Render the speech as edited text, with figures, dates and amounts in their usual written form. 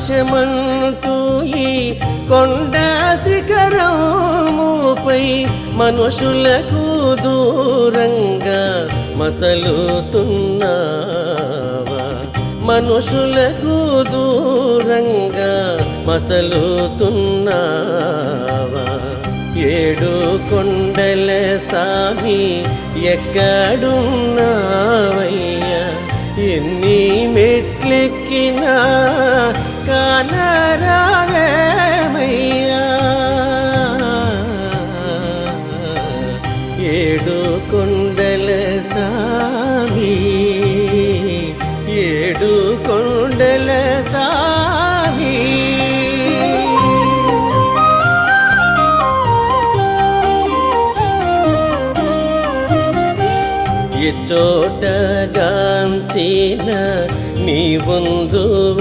ఆకాశమంటూ ఈ కొండ శిఖరముపై మనుషులకు దూరంగా మసలుతున్నావా, మనుషులకు దూరంగా మసలుతున్నావా. ఏడు కొండల సామి ఎక్కడున్నావయ్యా, ఎన్ని మెట్లెక్కినా కానరావేమయ్యా. ఏడు కొండల సామి, ఏడు కొండల సామి. చోటగాంచిన నీ బంధువ